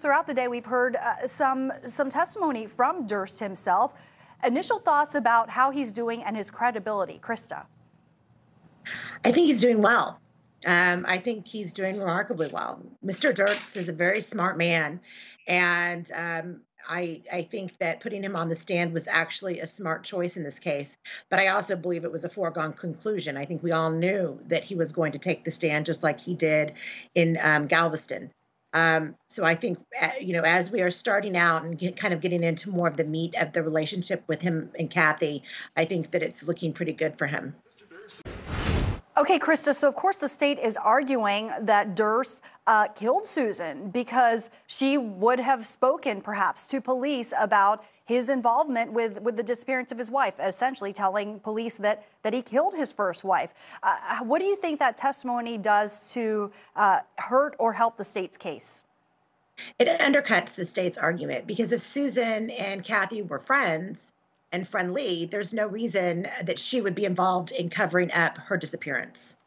throughout the day, we've heard some testimony from Durst himself. Initial thoughts about how he's doing and his credibility, Krista. I think he's doing well. I think he's doing remarkably well. Mr. Dirks is a very smart man, and I think that putting him on the stand was actually a smart choice in this case. But I also believe it was a foregone conclusion. I think we all knew that he was going to take the stand just like he did in Galveston. So I think, as we are starting out and kind of getting into more of the meat of the relationship with him and Kathy, I think that it's looking pretty good for him. Okay, Krista, so of course the state is arguing that Durst killed Susan because she would have spoken perhaps to police about his involvement with the disappearance of his wife, essentially telling police that he killed his first wife. What do you think that testimony does to hurt or help the state's case? It undercuts the state's argument because if Susan and Kathy were friends and friendly, there's no reason that she would be involved in covering up her disappearance.